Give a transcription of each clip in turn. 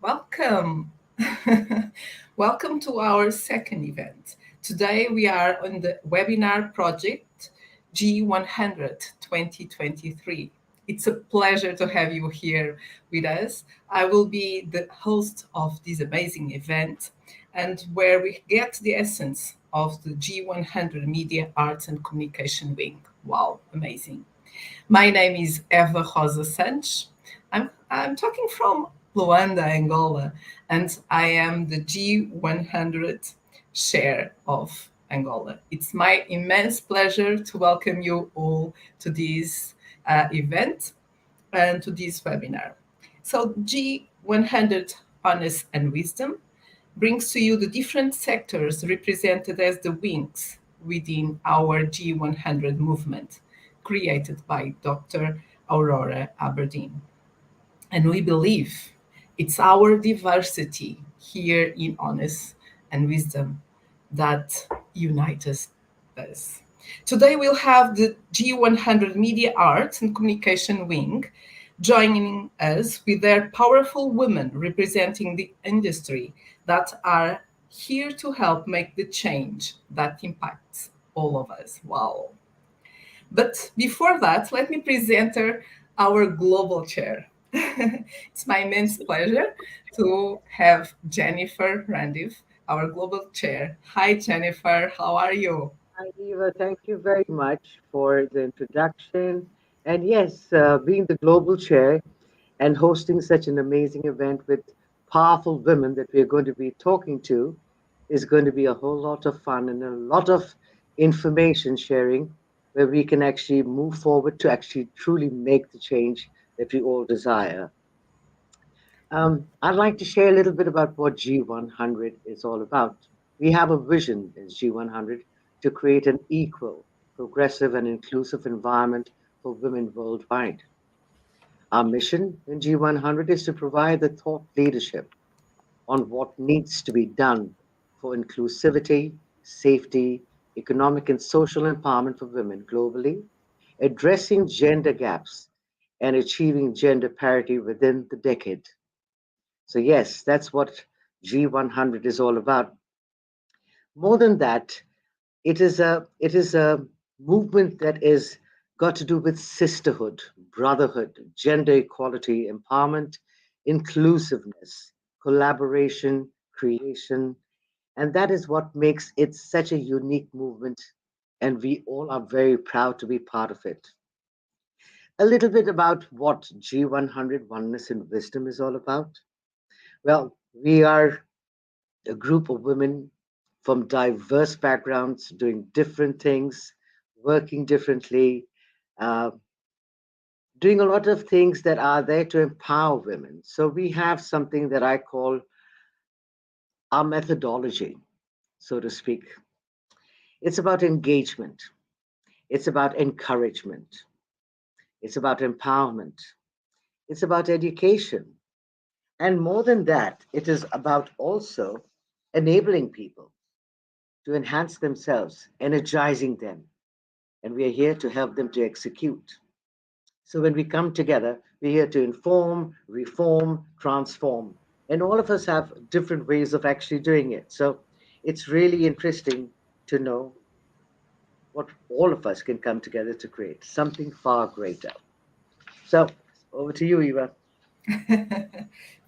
Welcome. Welcome to our second event. Today we are on the webinar project G100 2023. It's a pleasure to have you here with us. I will be the host of this amazing event and where we get the essence of the G100 Media Arts and Communication Wing. Wow, amazing. My name is Eva Rosa Santos. I'm talking from Luanda, Angola, and I am the G100 share of Angola. It's my immense pleasure to welcome you all to this event and to this webinar. So, G100 Honest and Wisdom brings to you the different sectors represented as the wings within our G100 movement, created by Dr. Aurora Aberdeen. And we believe it's our diversity here in Honest and Wisdom that unites us. Today we'll have the G100 Media Arts and Communication Wing joining us with their powerful women representing the industry that are here to help make the change that impacts all of us. Wow. But before that, let me present our global chair. It's my immense pleasure to have Jennifer Randiv, our global chair. Hi, Jennifer. How are you? Hi, Eva. Thank you very much for the introduction. And yes, being the global chair and hosting such an amazing event with powerful women that we're going to be talking to is going to be a whole lot of fun and a lot of information sharing where we can actually move forward to actually truly make the change that we all desire. I'd like to share a little bit about what G100 is all about. We have a vision as G100 to create an equal, progressive, and inclusive environment for women worldwide. Our mission in G100 is to provide the thought leadership on what needs to be done for inclusivity, safety, economic, and social empowerment for women globally, addressing gender gaps, and achieving gender parity within the decade. So, yes, that's what G100 is all about. More than that, it is a movement that is got to do with sisterhood, brotherhood, gender equality, empowerment, inclusiveness, collaboration, creation, and that is what makes it such a unique movement. And we all are very proud to be part of it. A little bit about what G100 Oneness and Wisdom is all about. Well, we are a group of women from diverse backgrounds doing different things, working differently, uh, doing a lot of things that are there to empower women. So we have something that I call our methodology, so to speak. It's about engagement, it's about encouragement, it's about empowerment, it's about education. And more than that, it is about also enabling people to enhance themselves, energizing them. And we are here to help them to execute. So when we come together, we're here to inform, reform, transform. And all of us have different ways of actually doing it. So it's really interesting to know what all of us can come together to create something far greater. So over to you, Eva.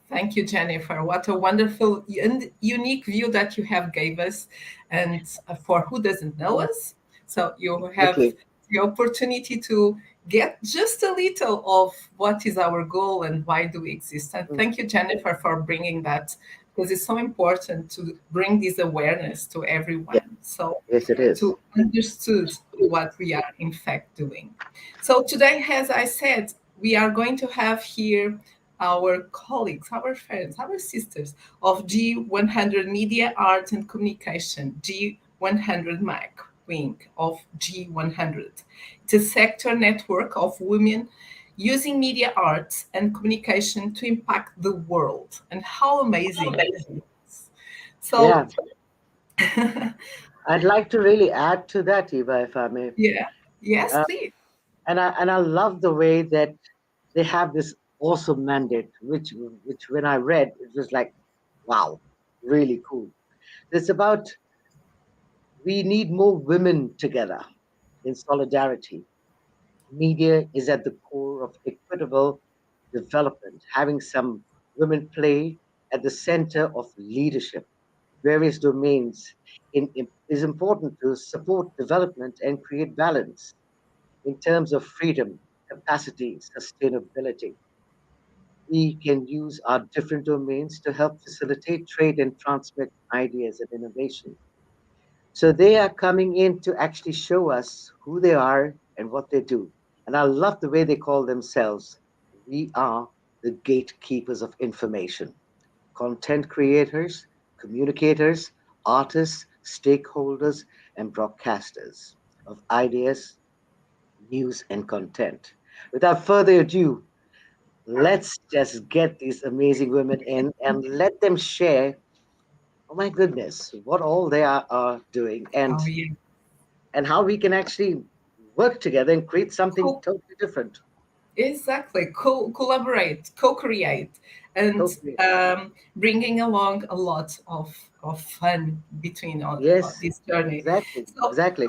Thank you, Jennifer. What a wonderful and unique view that you have gave us. And for who doesn't know us, so you have Absolutely. the opportunity to get just a little of what is our goal and why do we exist. And Mm, thank you, Jennifer, for bringing that because it's so important to bring this awareness to yeah, everyone. So yes, it is. to understood what we are in fact doing. So today, as I said, we are going to have here our colleagues, our friends, our sisters of G100 Media, Art and Communication, G100 MAC wing of G100. It's a sector network of women using media arts and communication to impact the world. And how amazing is this? So, Yeah, I'd like to really add to that, Eva, if I may. yeah, yes, Uh, please. and I love the way that they have this. awesome mandate, which when I read, it was like, wow, really cool. It's about we need more women together in solidarity. Media is at the core of equitable development, having some women play at the center of leadership, various domains is important to support development and create balance in terms of freedom, capacity, sustainability. We can use our different domains to help facilitate trade and transmit ideas and innovation. So they are coming in to actually show us who they are and what they do. And I love the way they call themselves. We are the gatekeepers of information, content creators, communicators, artists, stakeholders, and broadcasters of ideas, news, and content. Without further ado, let's just get these amazing women in and let them share, oh my goodness, what all they are doing Oh, yeah. and how we can actually work together and create something Co- totally different. exactly. Collaborate, co-create, and Co-create. bringing along a lot of fun between all Yes, this journey. exactly, So exactly.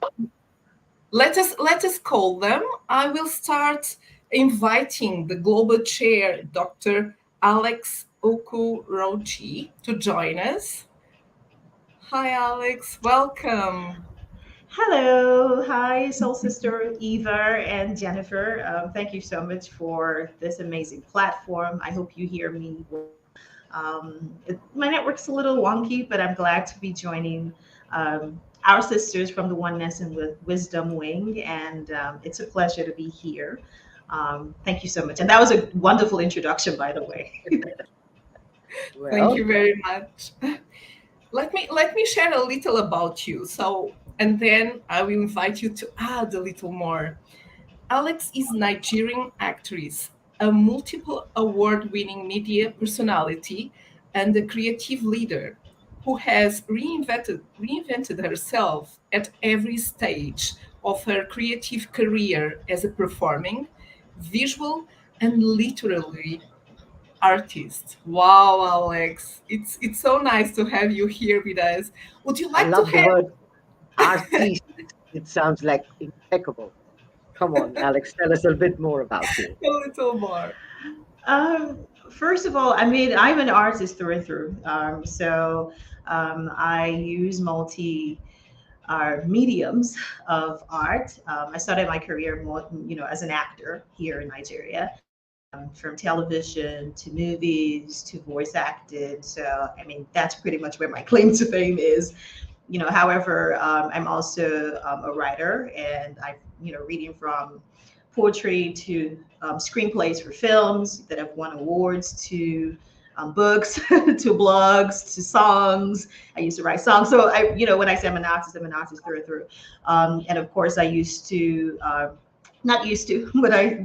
let us call them. I will start inviting the global chair, Dr. Alex Okurochi, to join us. Hi, Alex. Welcome. Hello, hi, soul sister Eva and Jennifer. Thank you so much for this amazing platform. I hope you hear me well. My network's a little wonky, but I'm glad to be joining our sisters from the Oneness and with Wisdom Wing, and it's a pleasure to be here. Thank you so much, and that was a wonderful introduction, by the way. Thank Well, you very much. Let me share a little about you. So, and then I will invite you to add a little more. Alex is Nigerian actress, a multiple award-winning media personality, and a creative leader who has reinvented herself at every stage of her creative career as a performing, visual, and literary artist. Wow, Alex, it's so nice to have you here with us. Would you I like to love the have word artiste. It sounds like impeccable. Come on, Alex, tell us a bit more about you. a little more? First of all, I mean, I'm an artist through and through. I use multi mediums of art. I started my career more, as an actor here in Nigeria, from television to movies to voice acted. So, I mean, that's pretty much where my claim to fame is. However, I'm also a writer, and reading from poetry to screenplays for films that have won awards to books to blogs to songs. I used to write songs. So when I say I'm an artist through and through. And of course, I used to. Not used to, but I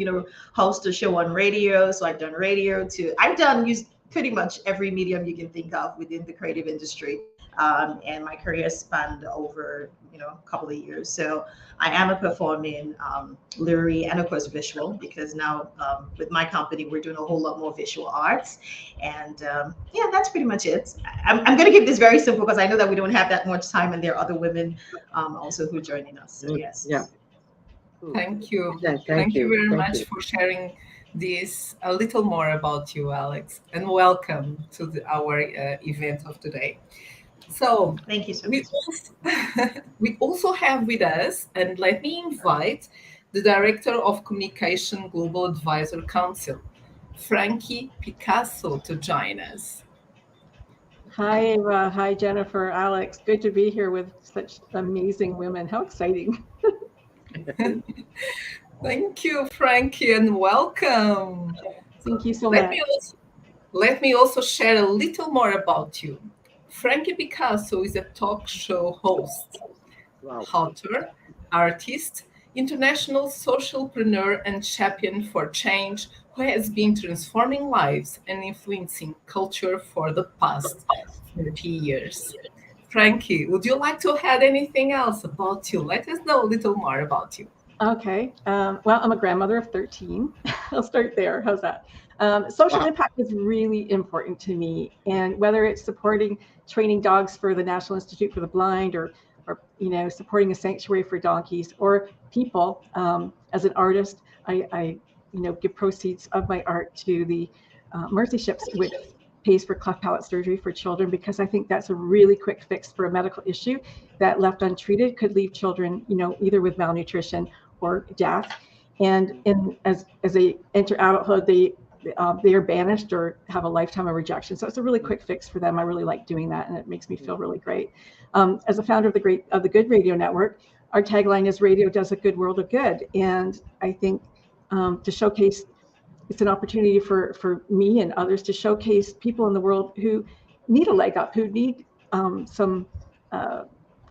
host a show on radio. So I've done radio too. I've done used pretty much every medium you can think of within the creative industry. And my career spanned over a couple of years. So I am a performing literary and of course visual, because now with my company we're doing a whole lot more visual arts, and yeah, that's pretty much it. I'm going to keep this very simple because I know that we don't have that much time, and there are other women also who are joining us. So Mm, yeah, yes. cool. Thank you. Yeah, thank Thank you you. very Thank much you. for sharing this a little more about you, Alex, and welcome to our event of today. So, Thank you so we much. also, we also have with us, and let me invite the Director of Communication Global Advisor Council, Frankie Picasso, to join us. Hi, Ava. Hi, Jennifer, Alex. Good to be here with such amazing women. How exciting. Thank you, Frankie, and welcome. So Thank you so let me much. also let me also share a little more about you. Frankie Picasso is a talk show host, Wow. author, artist, international socialpreneur, and champion for change who has been transforming lives and influencing culture for the past 30 years. Frankie, would you like to add anything else about you? Let us know a little more about you. Okay. Well, I'm a grandmother of 13. I'll start there. How's that? Social Wow. impact is really important to me, and whether it's supporting training dogs for the National Institute for the Blind, or supporting a sanctuary for donkeys, or people. As an artist, I give proceeds of my art to the Mercy Ships, which pays for cleft palate surgery for children, because I think that's a really quick fix for a medical issue that, left untreated, could leave children, either with malnutrition or death. And as they enter adulthood, they are banished or have a lifetime of rejection. So it's a really quick fix for them. I really like doing that, and it makes me feel really great. As a founder of the Good Radio Network, our tagline is "Radio does a good world of good," and I think to showcase, it's an opportunity for me and others to showcase people in the world who need a leg up, who need some uh,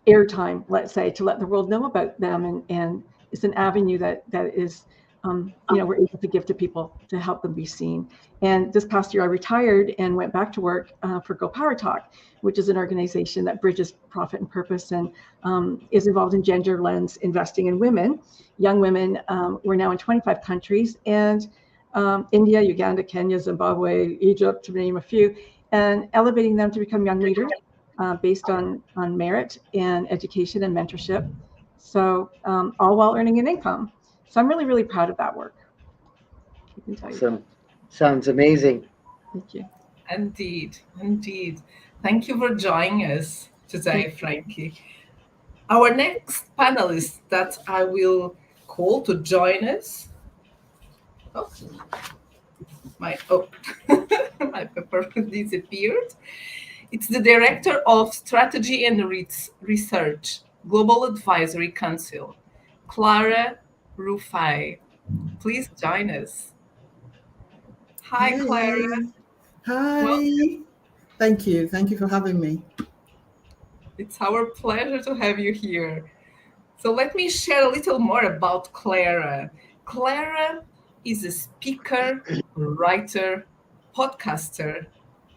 airtime, let's say, to let the world know about them, and it's an avenue that is we're able to give to people to help them be seen. And this past year I retired and went back to work for Go Power Talk, which is an organization that bridges profit and purpose, and is involved in gender lens investing in women, young women. We're now in 25 countries, and India, Uganda, Kenya, Zimbabwe, Egypt, to name a few, and elevating them to become young leaders based on merit and education and mentorship. So all while earning an income. So I'm really, really proud of that work. I can tell you that. Awesome. Sounds amazing. Thank you. Indeed, indeed. Thank you for joining us today, Frankie. Our next panelist that I will call to join us. Oh, my my paper disappeared. It's the Director of Strategy and Research, Global Advisory Council, Clara Rufai. Please join us. Hi, Hey. Clara. Hi. Welcome. Thank you. Thank you for having me. It's our pleasure to have you here. So let me share a little more about Clara. Clara is a speaker, writer, podcaster,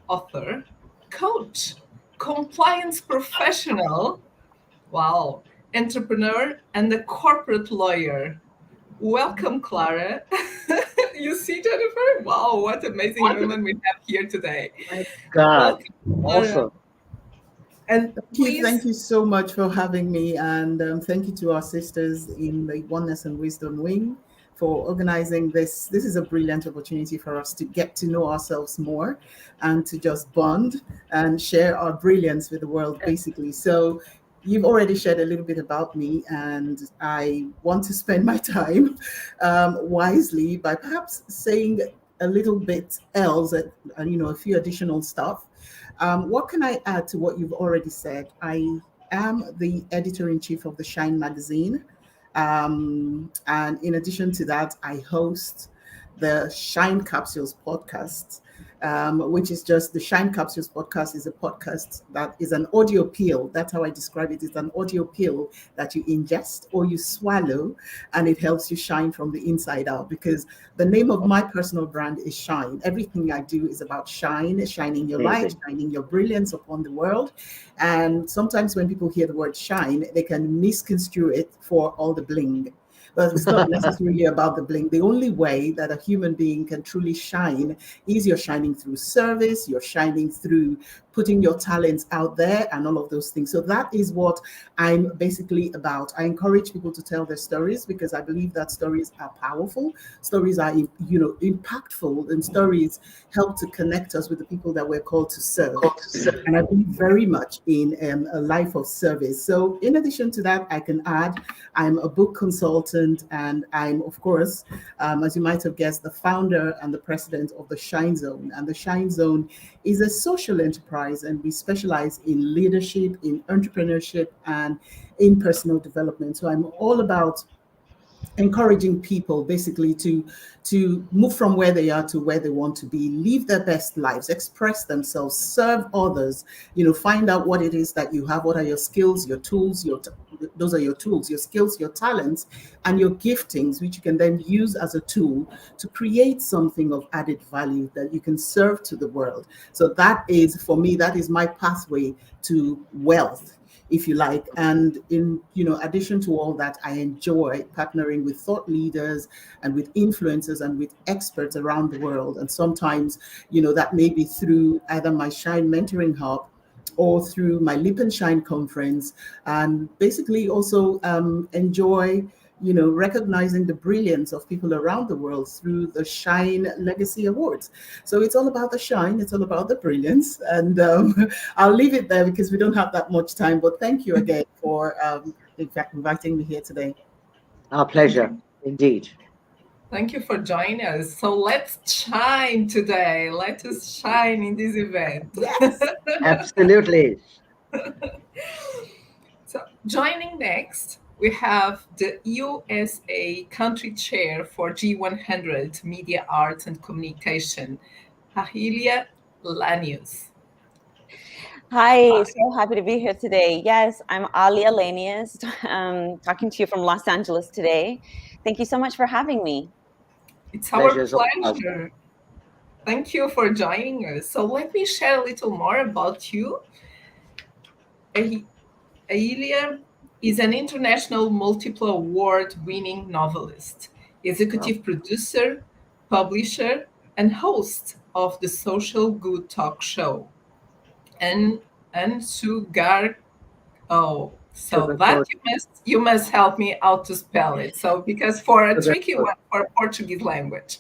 author, coach, compliance professional, wow, entrepreneur, and a corporate lawyer. Welcome, Clara. You see, Jennifer? Wow, what amazing women we have here today. My God, Welcome, Clara. awesome. And Thank please, you so much for having me, and thank you to our sisters in the Oneness and Wisdom Wing for organizing this. This is a brilliant opportunity for us to get to know ourselves more and to just bond and share our brilliance with the world, basically. So you've already shared a little bit about me, and I want to spend my time wisely by perhaps saying a little bit else, and a few additional stuff. What can I add to what you've already said? I am the editor-in-chief of the Shine magazine. And in addition to that, I host the Shine Capsules podcast, which is just the Shine Capsules podcast is a podcast that is an audio pill. That's how I describe it. It's an audio pill that you ingest or you swallow, and it helps you shine from the inside out, because the name of my personal brand is Shine. Everything I do is about shine, shining your light, shining your brilliance upon the world. And sometimes when people hear the word shine, they can misconstrue it for all the bling. But it's not necessarily about the bling. The only way that a human being can truly shine is you're shining through service, you're shining through putting your talents out there and all of those things. So that is what I'm basically about. I encourage people to tell their stories, because I believe that stories are powerful, stories are impactful, and stories help to connect us with the people that we're called to serve. And I believe very much in a life of service. So in addition to that, I can add I'm a book consultant, and I'm, of course, as you might have guessed, the founder and the president of the Shine Zone. And the Shine Zone is a social enterprise, and we specialize in leadership, in entrepreneurship, and in personal development. So I'm all about encouraging people basically to move from where they are to where they want to be, live their best lives, express themselves, serve others, find out what it is that you have, what are your skills, your tools, those are your tools, your skills, your talents, and your giftings, which you can then use as a tool to create something of added value that you can serve to the world. So that is, for me, that is my pathway to wealth. if you like. And in addition to all that, I enjoy partnering with thought leaders and with influencers and with experts around the world. And sometimes, that may be through either my Shine Mentoring Hub or through my Lip and Shine conference, and basically also enjoy recognizing the brilliance of people around the world through the Shine Legacy Awards. So it's all about the shine, it's all about the brilliance. And I'll leave it there because we don't have that much time. But thank you again for, in fact, inviting me here today. Our Thank pleasure, you. indeed. Thank you for joining us. So let's shine today. Let us shine in this event. Yes. Absolutely. So, joining next, we have the USA Country Chair for G100 Media, Arts and Communication, Ahilia Lanius. Hi, Hi, so happy to be here today. Yes, I'm Ali Alanius, talking to you from Los Angeles today. Thank you so much for having me. it's our Pleasure is all ours. pleasure. Thank you for joining us. So, let me share a little more about you. Ahilia is an international multiple award winning novelist, Wow. executive producer, publisher, and host of the social good talk show. And Sugar. Oh, so Sugar that coat, you must help me out to spell it. So because for a sugar tricky coat. one for Portuguese language.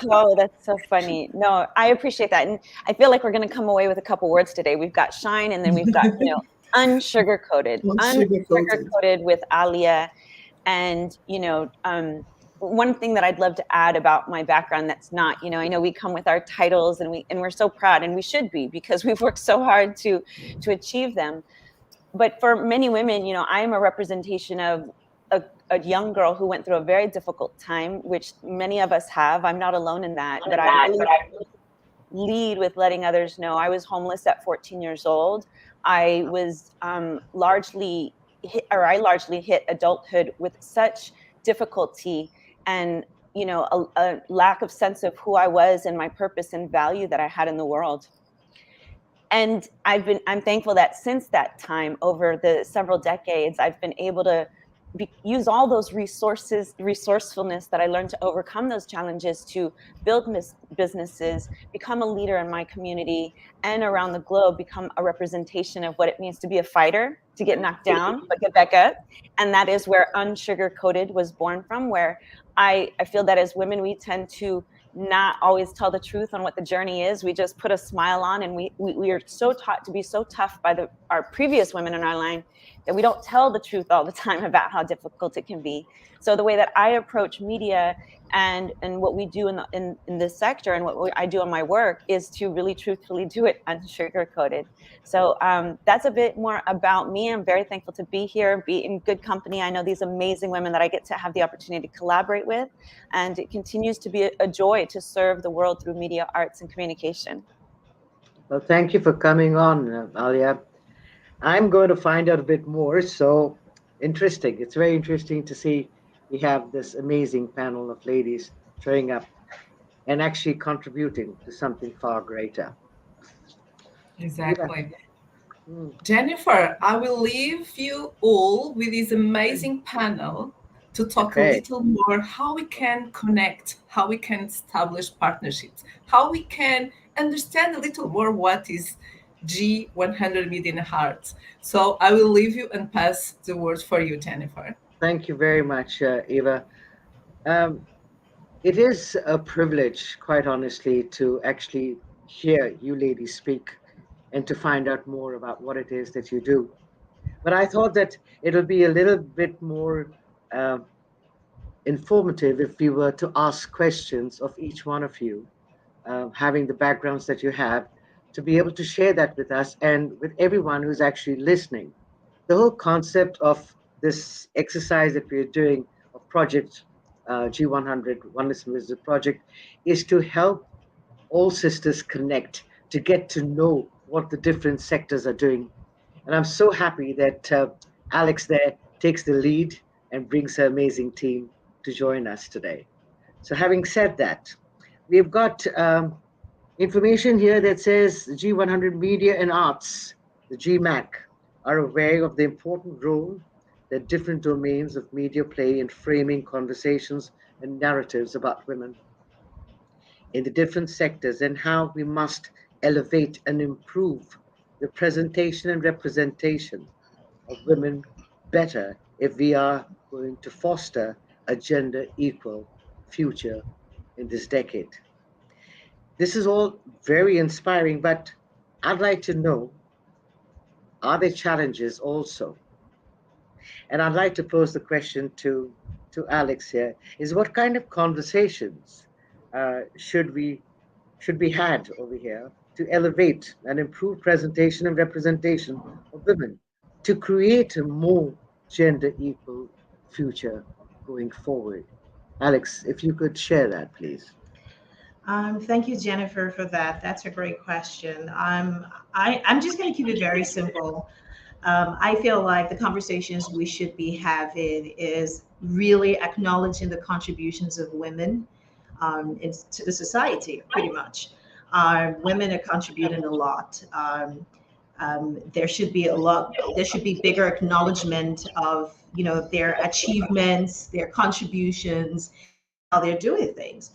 Oh, that's so funny. No, I appreciate that. And I feel like we're going to come away with a couple words today. We've got shine and then we've got, unsugar coated, Not sugar unsugar coated. coated with Alia. And, one thing that I'd love to add about my background that's not, I know we come with our titles and we're so proud, and we should be, because we've worked so hard to achieve them. But for many women, I am a representation of a young girl who went through a very difficult time, which many of us have. I'm not alone in that, but I really lead with letting others know. I was homeless at 14 years old. I was I largely hit adulthood with such difficulty and a lack of sense of who I was and my purpose and value that I had in the world. And I'm thankful that since that time, over the several decades, I've been able to use all those resourcefulness that I learned to overcome those challenges to build businesses, become a leader in my community and around the globe, become a representation of what it means to be a fighter, to get knocked down, but get back up. And that is where Unsugar Coated was born from, where I feel that as women, we tend to not always tell the truth on what the journey is. We just put a smile on, and we are so taught to be so tough by our previous women in our line that we don't tell the truth all the time about how difficult it can be. So the way that I approach media and what we do in this sector and I do in my work is to really truthfully do it unsugar coated. So that's a bit more about me. I'm very thankful to be here, be in good company. I know these amazing women that I get to have the opportunity to collaborate with, and it continues to be a joy to serve the world through media, arts, and communication. Well, thank you for coming on, Alia. I'm going to find out a bit more. So interesting. It's very interesting to see we have this amazing panel of ladies showing up and actually contributing to something far greater. Eva. Exactly. Mm, Jennifer, I will leave you all with this amazing panel to talk a okay. little more how we can connect, how we can establish partnerships, how we can understand a little more what is G100 Media in Hearts. So I will leave you and pass the word for you, Jennifer. Thank you very much, Eva. Um, it is a privilege, quite honestly, to actually hear you ladies speak and to find out more about what it is that you do. But I thought that it'll be a little bit more uh, informative if we were to ask questions of each one of you, having the backgrounds that you have, to be able to share that with us and with everyone who's actually listening. The whole concept of this exercise that we're doing, of Project G100, Oneness and Wisdom Project, is to help all sisters connect, to get to know what the different sectors are doing. And I'm so happy that Alex there takes the lead and brings her amazing team to join us today. So, having said that, we've got information here that says G100 Media and Arts, the GMAC, are aware of the important role that different domains of media play in framing conversations and narratives about women in the different sectors and how we must elevate and improve the presentation and representation of women better if we are going to foster a gender equal future in this decade. This is all very inspiring, but I'd like to know, are there challenges also? And I'd like to pose the question to Alex here: is what kind of conversations should we had over here to elevate and improve presentation and representation of women to create a more gender equal future going forward? Alex, if you could share that, please. Thank you, Jennifer, for that. That's a great question. I'm just going to keep it very simple. I feel like the conversations we should be having is really acknowledging the contributions of women to the society, pretty much. Women are contributing a lot. There should be a lot. There should be bigger acknowledgement of their achievements, their contributions, how they're doing things.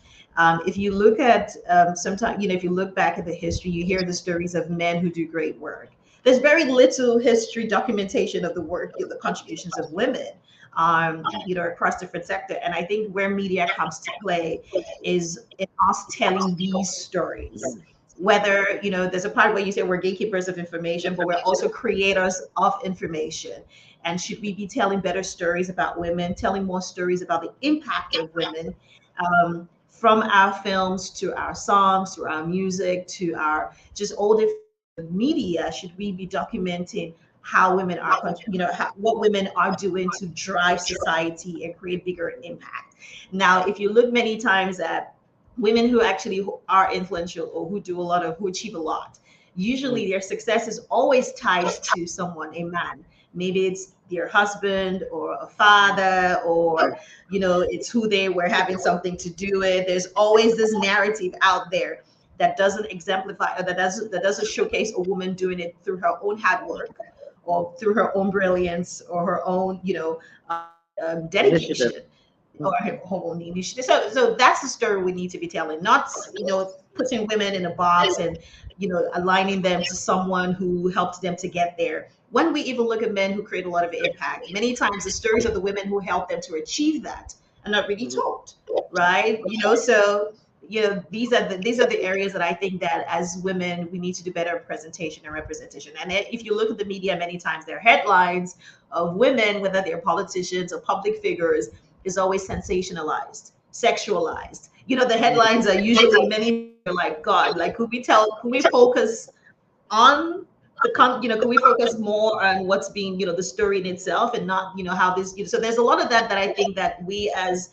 If you look at sometimes, if you look back at the history, you hear the stories of men who do great work. There's very little history documentation of the work, the contributions of women, across different sectors. And I think where media comes to play is in us telling these stories. Whether, there's a part where you say we're gatekeepers of information, but we're also creators of information. And should we be telling better stories about women, telling more stories about the impact of women, from our films to our songs, to our music, to our just all different media? Should we be documenting how women are, what women are doing to drive society and create bigger impact? Now, if you look many times at women who actually are influential or who achieve a lot, usually their success is always tied to someone, a man. Maybe it's their husband or a father, or it's who they were having something to do with. There's always this narrative out there that doesn't exemplify, or that doesn't showcase a woman doing it through her own hard work or through her own brilliance or her own dedication or her own initiative. So that's the story we need to be telling, not putting women in a box and aligning them to someone who helped them to get there. When we even look at men who create a lot of impact, many times the stories of the women who helped them to achieve that are not really told, right? So these are the areas that I think that as women we need to do better presentation and representation. And if you look at the media, many times their headlines of women, whether they're politicians or public figures, is always sensationalized, sexualized. The headlines are usually, many are like, God, like could we focus on could we focus more on what's being, the story in itself, and not, how this, so there's a lot of that I think that we as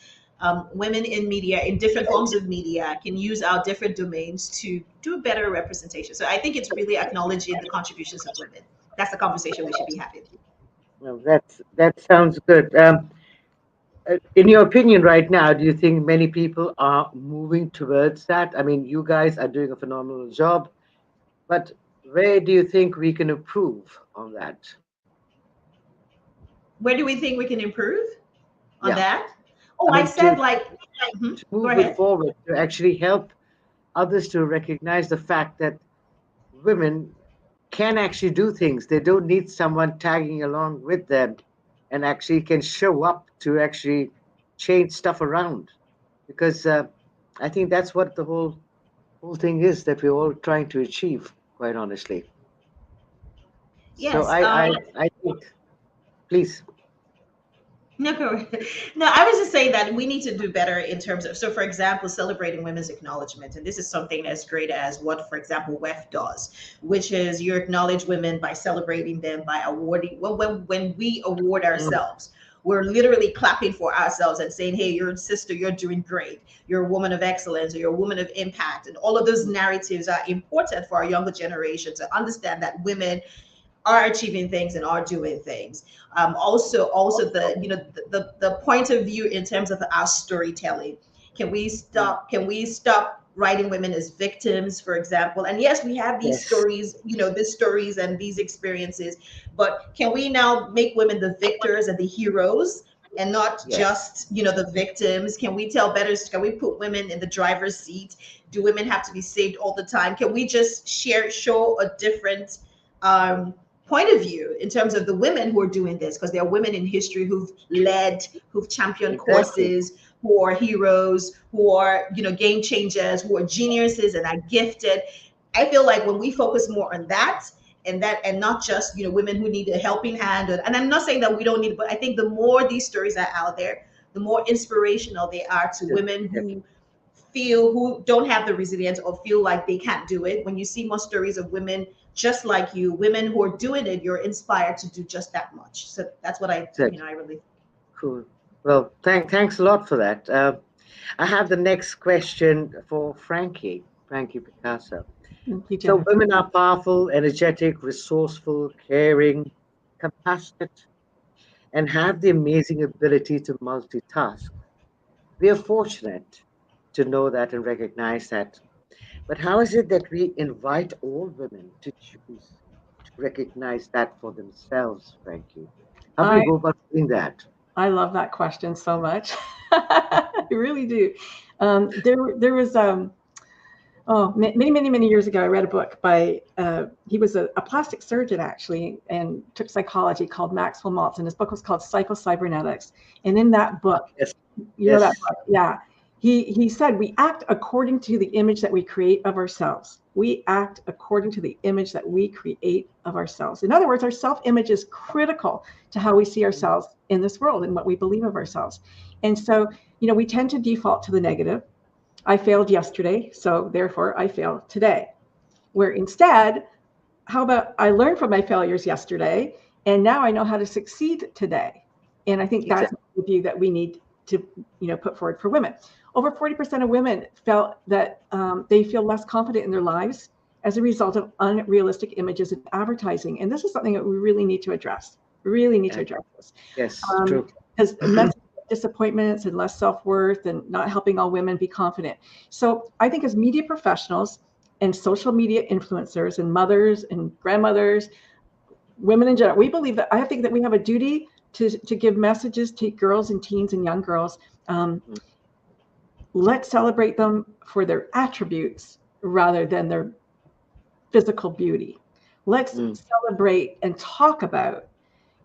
women in media, in different forms of media, can use our different domains to do a better representation. So I think it's really acknowledging the contributions of women. That's the conversation we should be having. Well, that sounds good. In your opinion, right now, do you think many people are moving towards that? I mean, you guys are doing a phenomenal job, but where do you think we can improve on that? Where do we think we can improve on Yeah, that? Oh, I I mean, said like, to go move it ahead. forward, to actually help others to recognize the fact that women can actually do things. They don't need someone tagging along with them, and actually can show up to actually change stuff around. Because I think that's what the whole thing is that we're all trying to achieve, quite honestly. So Yes. I think, please. No, no, I was just saying that we need to do better in terms of, so for example, celebrating women's acknowledgement. And this is something as great as what, for example, WEF does, which is you acknowledge women by celebrating them, by awarding, well, when we award Mm, ourselves, we're literally clapping for ourselves and saying, hey, you're a sister, you're doing great. You're a woman of excellence, or you're a woman of impact. And all of those narratives are important for our younger generation to understand that women are achieving things and are doing things. Also the point of view in terms of our storytelling. Can we mm, stop? Can we stop writing women as victims, for example. And yes, we have these Yes. stories, these stories and these experiences, but can we now make women the victors and the heroes and not Yes. just, the victims? Can we tell better? Can we put women in the driver's seat? Do women have to be saved all the time? Can we just show a different point of view in terms of the women who are doing this? Because there are women in history who've led, who've championed Exactly. causes, who are heroes, who are, game changers, who are geniuses and are gifted. I feel like when we focus more on that, and not just, women who need a helping hand, and I'm not saying that we don't need, but I think the more these stories are out there, the more inspirational they are to women who don't have the resilience or feel like they can't do it. When you see more stories of women just like you, women who are doing it, you're inspired to do just that much. So that's what I really. Cool. Well, thanks a lot for that. I have the next question for Frankie Picasso. So women are powerful, energetic, resourceful, caring, compassionate, and have the amazing ability to multitask. We are fortunate to know that and recognize that. But how is it that we invite all women to choose to recognize that for themselves, Frankie? How do we go about doing that? I love that question so much. I really do. There was many years ago, I read a book by he was a plastic surgeon actually, and took psychology, called Maxwell Maltz, and his book was called Psycho-Cybernetics. And in that book, know that book, yeah, he said we act according to the image that we create of ourselves. We act according to the image that we create of ourselves. In other words, our self-image is critical to how we see ourselves in this world and what we believe of ourselves. And so, we tend to default to the negative. I failed yesterday, so therefore I fail today. Where instead, how about I learned from my failures yesterday, and now I know how to succeed today. And I think that's the view that we need to, put forward for women. Over 40% of women felt that they feel less confident in their lives as a result of unrealistic images in advertising. And this is something that we really need to address. We really need to address this. Yes, true. Because messages of disappointments and less self-worth and not helping all women be confident. So I think as media professionals and social media influencers and mothers and grandmothers, women in general, we believe that I think that we have a duty to give messages to girls and teens and young girls. Let's celebrate them for their attributes rather than their physical beauty. Let's celebrate and talk about,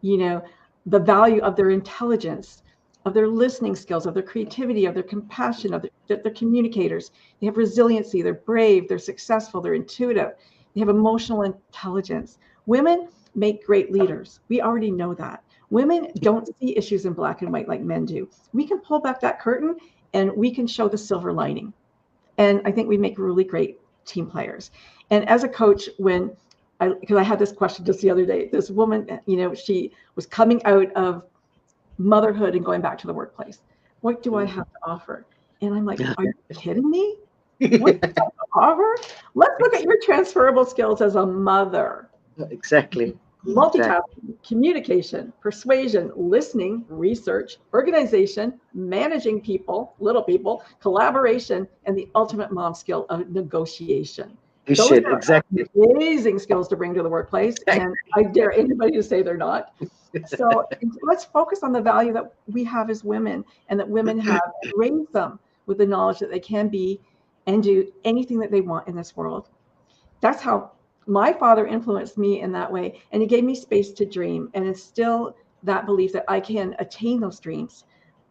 the value of their intelligence, of their listening skills, of their creativity, of their compassion, of their communicators. They have resiliency, they're brave, they're successful, they're intuitive, they have emotional intelligence. Women make great leaders. We already know that. Women don't see issues in black and white like men do. We can pull back that curtain and we can show the silver lining. And I think we make really great team players. And as a coach, because I had this question just the other day, this woman, she was coming out of motherhood and going back to the workplace. What do I have to offer? And I'm like, are you kidding me? What do I have to offer? Let's look at your transferable skills as a mother. Exactly. Multitasking, communication, persuasion, listening, research, organization, managing people, little people, collaboration, and the ultimate mom skill of negotiation. Those are amazing skills to bring to the workplace, and I dare anybody to say they're not. So let's focus on the value that we have as women, and that women have, and raise them with the knowledge that they can be and do anything that they want in this world. That's how my father influenced me in that way, and he gave me space to dream, and it's still that belief that I can attain those dreams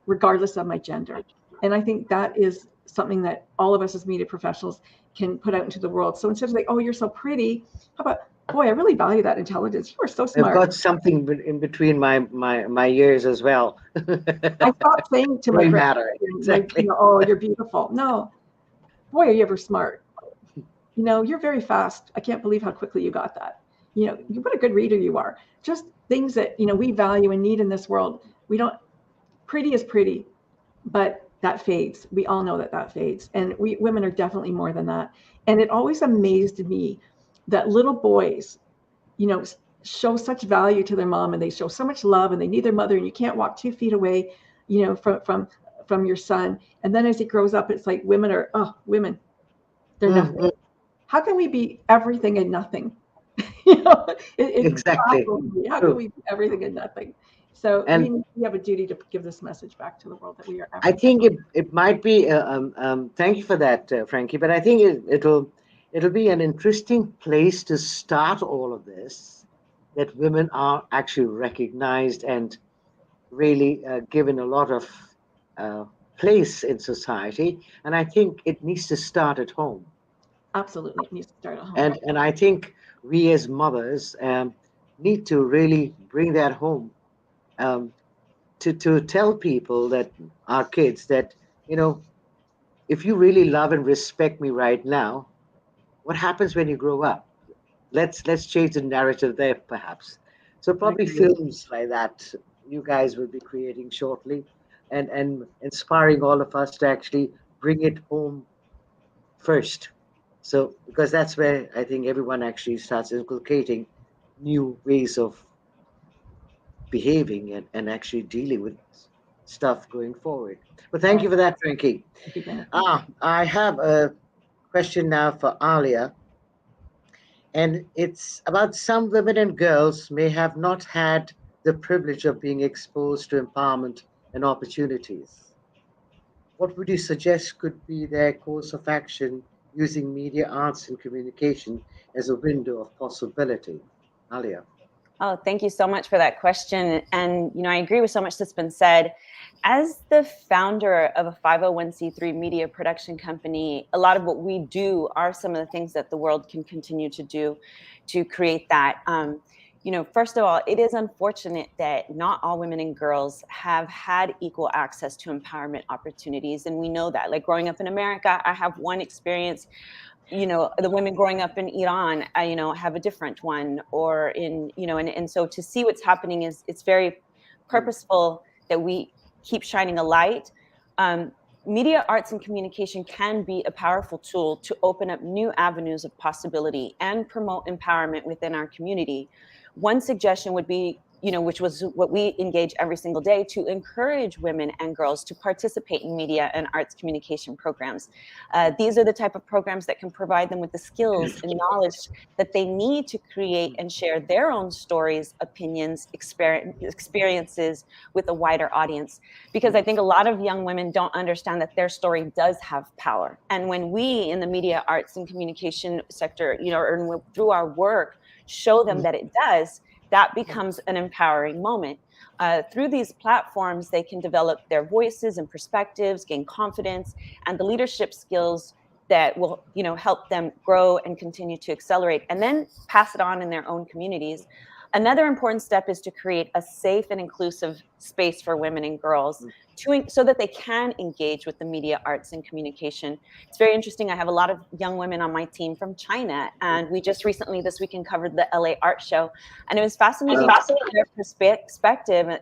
regardless of my gender. And I think that is something that all of us as media professionals can put out into the world. So instead of like, oh, you're so pretty, how about, boy, I really value that intelligence. You are so smart. I've got something in between my ears as well. I stopped saying to my friends, oh, you're beautiful. No, boy, are you ever smart. You're very fast. I can't believe how quickly you got that. What a good reader you are. Just things that, we value and need in this world. Pretty is pretty, but that fades. We all know that fades. And we women are definitely more than that. And it always amazed me that little boys, show such value to their mom, and they show so much love, and they need their mother, and you can't walk 2 feet away, from your son. And then as he grows up, it's like women. They're nothing. How can we be everything and nothing? It Exactly. baffles me. How True. can we be everything and nothing? So And we have a duty to give this message back to the world that we are I everything. think it might be. Thank you for that, Frankie. But I think it'll be an interesting place to start all of this. That women are actually recognized and really given a lot of uh, place in society. And I think it needs to start at home. Absolutely, it needs to start at home. And I think we as mothers need to really bring that home, um, to tell people that our kids that you know if you really love and respect me right now, what happens when you grow up? Let's change the narrative there, perhaps. So I probably agree. films like that you guys will be creating shortly, and inspiring all of us to actually bring it home first. So because that's where I think everyone actually starts inculcating new ways of behaving and actually dealing with stuff going forward. Well, thank Right. you for that, Frankie. Thank you, Bennett. I have a question now for Alia, and it's about some women and girls may have not had the privilege of being exposed to empowerment and opportunities. What would you suggest could be their course of action using media, arts, and communication as a window of possibility? Alia. Oh, thank you so much for that question. And, I agree with so much that's been said. As the founder of a 501c3 media production company, a lot of what we do are some of the things that the world can continue to do to create that. First of all, it is unfortunate that not all women and girls have had equal access to empowerment opportunities. And we know that. Like growing up in America, I have one experience. The women growing up in Iran, have a different one, or and so to see what's happening is it's very Mm, purposeful that we keep shining a light. um, Media, arts, and communication can be a powerful tool to open up new avenues of possibility and promote empowerment within our community. One suggestion would be, which was what we engage every single day, to encourage women and girls to participate in media and arts communication programs. These are the type of programs that can provide them with the skills and knowledge that they need to create and share their own stories, opinions, experiences with a wider audience. Because I think a lot of young women don't understand that their story does have power. And when we in the media, arts, and communication sector, or through our work, show them mm, that it does, that becomes an empowering moment. Through these platforms, they can develop their voices and perspectives, gain confidence, and the leadership skills that will help them grow and continue to accelerate, and then pass it on in their own communities. Another important step is to create a safe and inclusive space for women and girls so that they can engage with the media, arts, and communication. It's very interesting. I have a lot of young women on my team from China, and we just recently this weekend covered the LA Art Show, and it was fascinating to see their perspective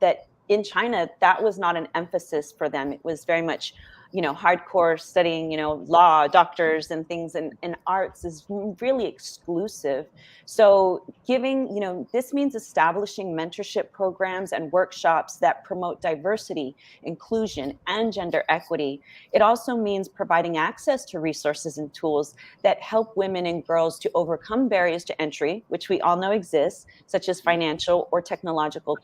that in China, that was not an emphasis for them. It was very much, hardcore studying, law, doctors, and things, and arts is really exclusive. So this means establishing mentorship programs and workshops that promote diversity, inclusion, and gender equity. It also means providing access to resources and tools that help women and girls to overcome barriers to entry, which we all know exist, such as financial or technological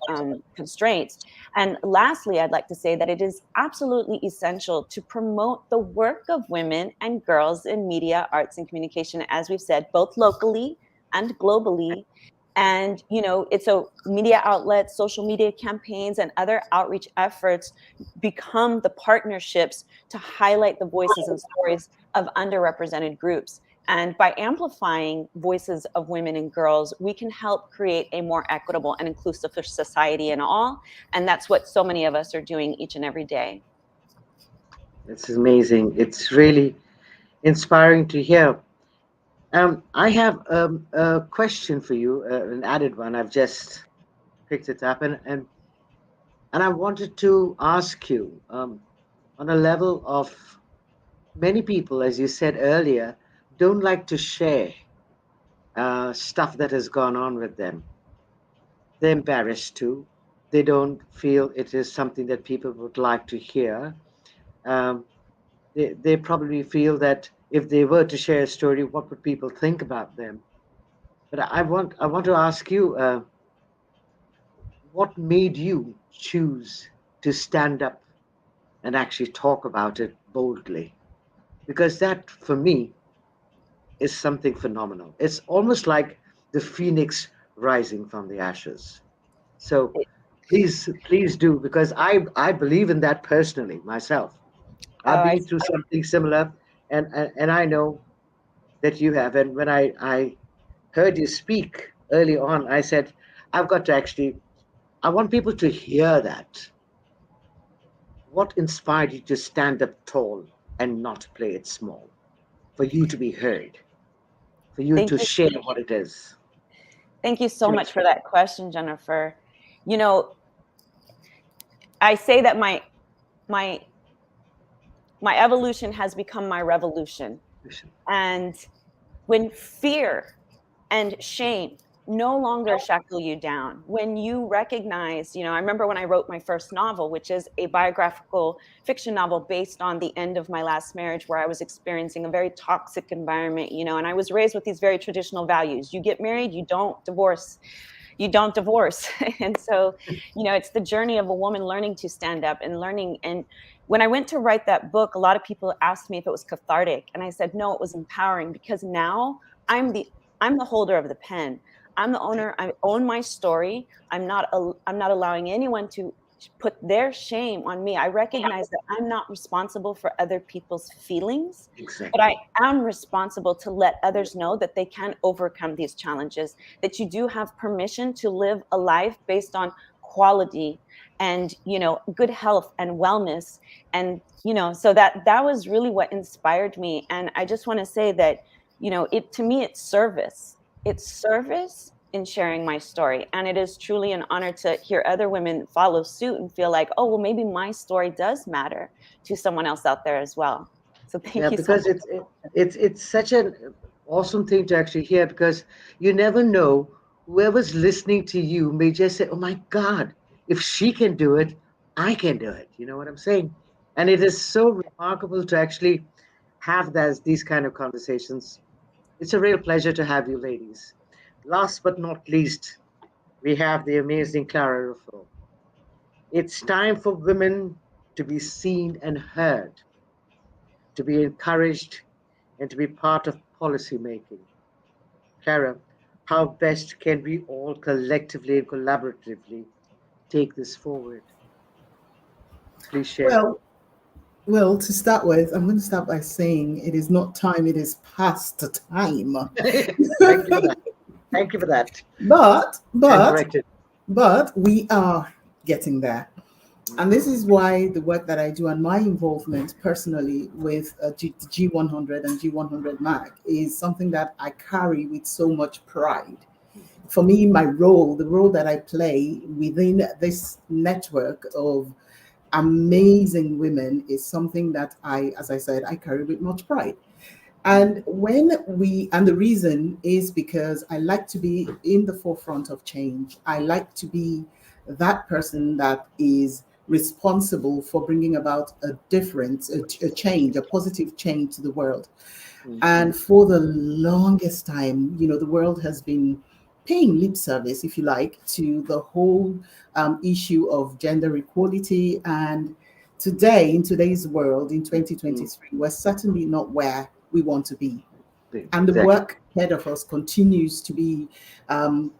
constraints. And lastly, I'd like to say that it is absolutely essential to promote the work of women and girls in media, arts, and communication, as we've said, both locally and globally. And, it's a media outlets, social media campaigns, and other outreach efforts become the partnerships to highlight the voices and stories of underrepresented groups. And by amplifying voices of women and girls, we can help create a more equitable and inclusive society in all. And that's what so many of us are doing each and every day. it's amazing. It's really inspiring to hear. I have a question for you, an added one. I've just picked it up, and I wanted to ask you, on a level of many people, as you said earlier, don't like to share stuff that has gone on with them. They're embarrassed to. They don't feel it is something that people would like to hear. Um, they probably feel that if they were to share a story, what would people think about them? But I want to ask you, what made you choose to stand up and actually talk about it boldly? Because that, for me, is something phenomenal. It's almost like the phoenix rising from the ashes. So please do, because I believe in that personally myself. Oh, I've been through something similar, and I know that you have. And when I heard you speak early on, I said, I've got to actually, I want people to hear that. What inspired you to stand up tall and not play it small? For you to be heard, for you thank to you. share what it is. Thank you so Please. much for that question, Jennifer. You know, I say that my my evolution has become my revolution. And when fear and shame no longer shackle you down, when you recognize, I remember when I wrote my first novel, which is a biographical fiction novel based on the end of my last marriage, where I was experiencing a very toxic environment, and I was raised with these very traditional values. You get married, you don't divorce. You don't divorce. And so, it's the journey of a woman learning to stand up and learning. And when I went to write that book, a lot of people asked me if it was cathartic. And I said, no, it was empowering, because now I'm the I'm the holder of the pen. I'm the owner. I own my story. I'm not allowing anyone to put their shame on me. I recognize that I'm not responsible for other people's feelings, but I Exactly. am responsible to let others know that they can overcome these challenges, that you do have permission to live a life based on quality and, good health and wellness. And, so that was really what inspired me. And I just want to say that, it, to me, it's service. It's service in sharing my story. And it is truly an honor to hear other women follow suit and feel like, oh, well, maybe my story does matter to someone else out there as well. So Yeah, thank you so because much. it's such an awesome thing to actually hear, because you never know, whoever's listening to you may just say, "Oh my God, if she can do it, I can do it." You know what I'm saying? And it is so remarkable to actually have these kind of conversations. It's a real pleasure to have you, ladies. Last but not least, we have the amazing Clara Ruffalo. It's time for women to be seen and heard, to be encouraged, and to be part of policy making. Clara, how best can we all collectively and collaboratively take this forward? Please share. Well, well, to start with, I'm going to start by saying it is not time, it is past time. Thank you for that. Thank you for that. But, And but, corrected. but we are getting there. And this is why the work that I do and my involvement personally with G100 and G100 Mac is something that I carry with so much pride. For me, my role, the role that I play within this network of amazing women is something that I, as I said, I carry with much pride. And the reason is because I like to be in the forefront of change. I like to be that person that is responsible for bringing about a difference, a change, a positive change to the world. Mhm. And for the longest time, the world has been paying lip service, if you like, to the whole issue of gender equality. And today, in today's world, in Mhm. 2023, we're certainly not where we want to be. And the Exactly. work ahead of us continues to be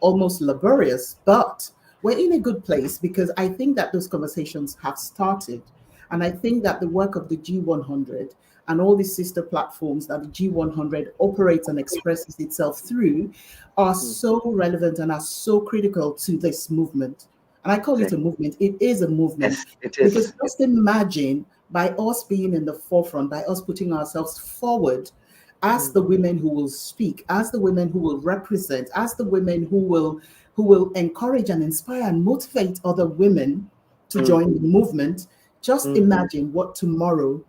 almost laborious, but we're in a good place because I think that those conversations have started. And I think that the work of the G100 and all these sister platforms that the G100 operates and expresses itself through are Mhm. so relevant and are so critical to this movement. And I call it a Exactly. movement. It is a movement Yes, it because is. just imagine, by us being in the forefront, by us putting ourselves forward as the Mhm. women who will speak, as the women who will represent, as the women who will encourage and inspire and motivate other women to join the Mhm. movement. Just Mhm. imagine what tomorrow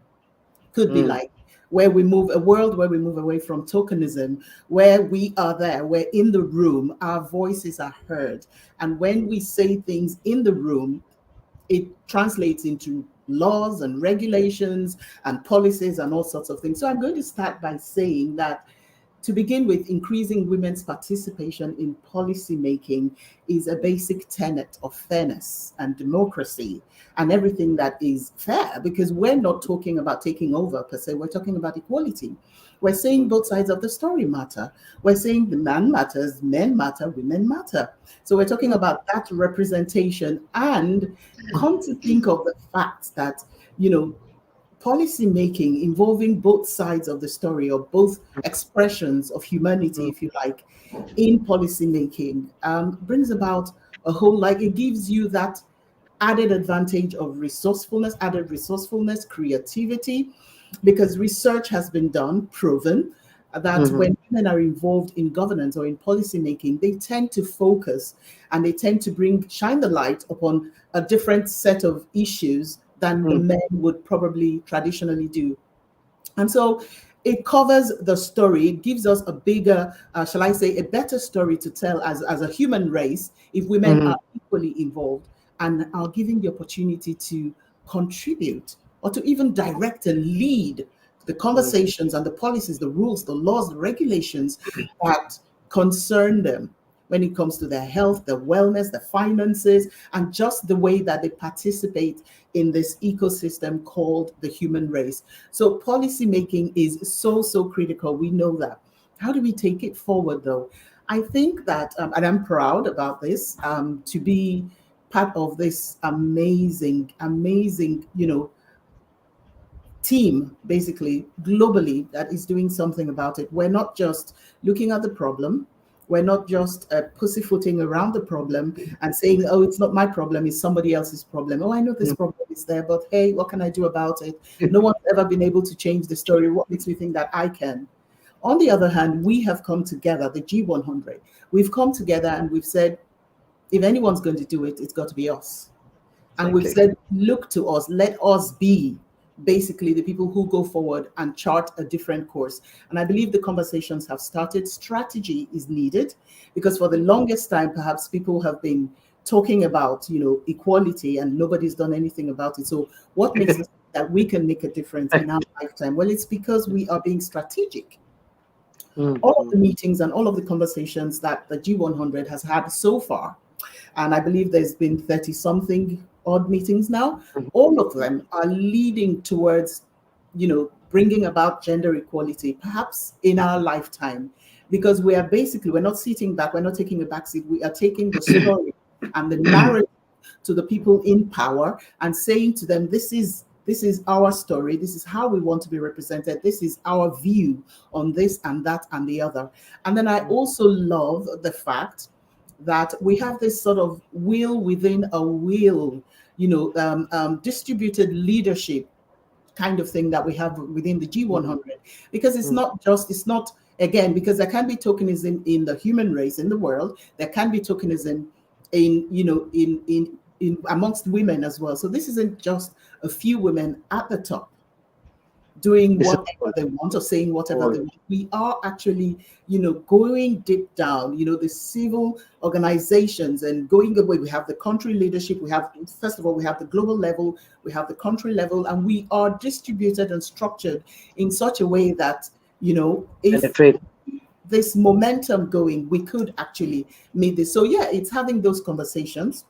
could be Mhm. like, where we move a world where we move away from tokenism, where we are there, we're in the room, our voices are heard. And when we say things in the room, it translates into laws and regulations and policies and all sorts of things. So I'm going to start by saying that, to begin with, increasing women's participation in policy making is a basic tenet of fairness and democracy and everything that is fair, because we're not talking about taking over per se, we're talking about equality. We're saying both sides of the story matter. We're saying the man matters, men matter, women matter. So we're talking about that representation, and come to think of the fact that, policy making involving both sides of the story, or both expressions of humanity, if you like, in policy making, brings about a whole, like, it gives you that added advantage of added resourcefulness, creativity, because research has been done, proven that when women are involved in governance or in policy making, they tend to focus and they tend to shine the light upon a different set of issues than the men would probably traditionally do. And so it covers the story. It gives us a bigger, shall I say, a better story to tell as a human race if women are equally involved and are given the opportunity to contribute or to even direct and lead the conversations and the policies, the rules, the laws, the regulations that concern them when it comes to their health, their wellness, their finances, and just the way that they participate in this ecosystem called the human race. So policy making is so, so critical. We know that. How do we take it forward, though? I think that, and I'm proud about this, to be part of this amazing, amazing, team, basically globally, that is doing something about it. We're not just looking at the problem. We're not just pussyfooting around the problem and saying, oh, it's not my problem, it's somebody else's problem. Oh, I know this problem is there, but hey, what can I do about it? No one's ever been able to change the story. What makes me think that I can? On the other hand, we have come together, the G100. We've come together and we've said, if anyone's going to do it, it's got to be us. And we've said, look to us, let us be basically the people who go forward and chart a different course. And I believe the conversations have started. Strategy is needed, because for the longest time, perhaps people have been talking about, equality, and nobody's done anything about it. So what makes us that we can make a difference in our lifetime? Well, it's because we are being strategic. All of the meetings and all of the conversations that the G100 has had so far, and I believe there's been 30 something odd meetings now, all of them are leading towards, bringing about gender equality, perhaps in our lifetime, because we're not sitting back, we're not taking a backseat, we are taking the story and the narrative to the people in power and saying to them, this is our story, this is how we want to be represented, this is our view on this and that and the other. And then I also love the fact that we have this sort of will within a will, distributed leadership kind of thing that we have within the G100, because it's not, again, because there can be tokenism in the human race, in the world, there can be tokenism in amongst women as well. So this isn't just a few women at the top doing whatever they want or saying whatever they want. We are actually, going deep down, the civil organizations, and going away. We have the country leadership. We have the global level, we have the country level, and we are distributed and structured in such a way that, if this momentum going, we could actually meet this. So yeah, it's having those conversations.